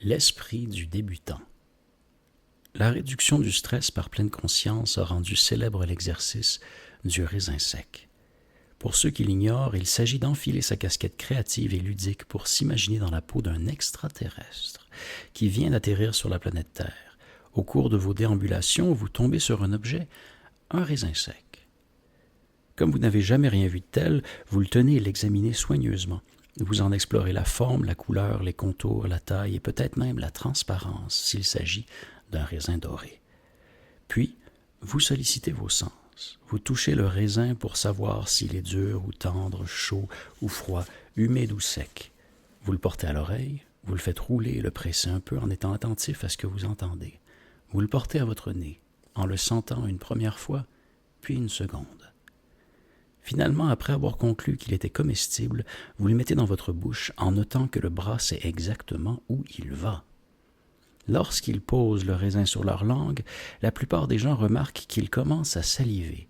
L'esprit du débutant. La réduction du stress par pleine conscience a rendu célèbre l'exercice du raisin sec. Pour ceux qui l'ignorent, il s'agit d'enfiler sa casquette créative et ludique pour s'imaginer dans la peau d'un extraterrestre qui vient d'atterrir sur la planète Terre. Au cours de vos déambulations, vous tombez sur un objet, un raisin sec. Comme vous n'avez jamais rien vu de tel, vous le tenez et l'examinez soigneusement. Vous en explorez la forme, la couleur, les contours, la taille et peut-être même la transparence s'il s'agit d'un raisin doré. Puis, vous sollicitez vos sens. Vous touchez le raisin pour savoir s'il est dur ou tendre, chaud ou froid, humide ou sec. Vous le portez à l'oreille, vous le faites rouler et le presser un peu en étant attentif à ce que vous entendez. Vous le portez à votre nez, en le sentant une première fois, puis une seconde. Finalement, après avoir conclu qu'il était comestible, vous le mettez dans votre bouche en notant que le bras sait exactement où il va. Lorsqu'ils posent le raisin sur leur langue, la plupart des gens remarquent qu'ils commencent à saliver.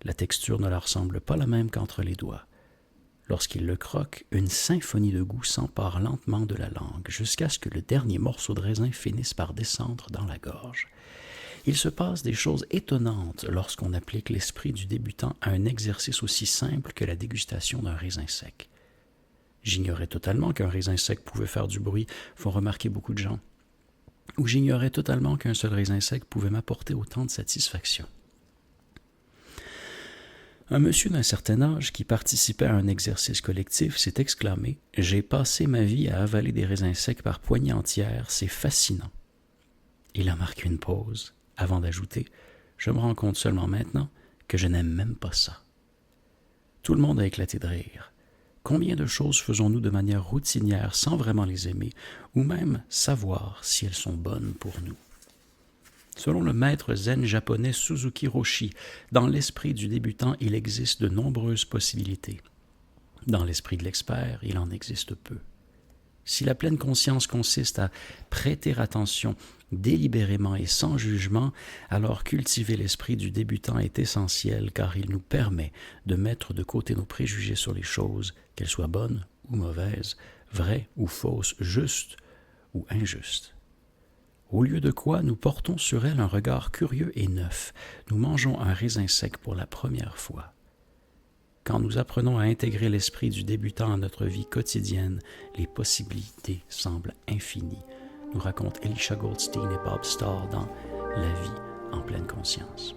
La texture ne leur semble pas la même qu'entre les doigts. Lorsqu'ils le croquent, une symphonie de goût s'empare lentement de la langue, jusqu'à ce que le dernier morceau de raisin finisse par descendre dans la gorge. Il se passe des choses étonnantes lorsqu'on applique l'esprit du débutant à un exercice aussi simple que la dégustation d'un raisin sec. J'ignorais totalement qu'un raisin sec pouvait faire du bruit, font remarquer beaucoup de gens. Ou j'ignorais totalement qu'un seul raisin sec pouvait m'apporter autant de satisfaction. Un monsieur d'un certain âge qui participait à un exercice collectif s'est exclamé « J'ai passé ma vie à avaler des raisins secs par poignées entières, c'est fascinant. » Il a marqué une pause avant d'ajouter « Je me rends compte seulement maintenant que je n'aime même pas ça. » Tout le monde a éclaté de rire. Combien de choses faisons-nous de manière routinière sans vraiment les aimer, ou même savoir si elles sont bonnes pour nous? Selon le maître zen japonais Suzuki Roshi, dans l'esprit du débutant, il existe de nombreuses possibilités. Dans l'esprit de l'expert, il en existe peu. Si la pleine conscience consiste à prêter attention délibérément et sans jugement, alors cultiver l'esprit du débutant est essentiel car il nous permet de mettre de côté nos préjugés sur les choses, qu'elles soient bonnes ou mauvaises, vraies ou fausses, justes ou injustes. Au lieu de quoi, nous portons sur elles un regard curieux et neuf. Nous mangeons un raisin sec pour la première fois. Quand nous apprenons à intégrer l'esprit du débutant à notre vie quotidienne, les possibilités semblent infinies, nous racontent Elisha Goldstein et Bob Starr dans La vie en pleine conscience.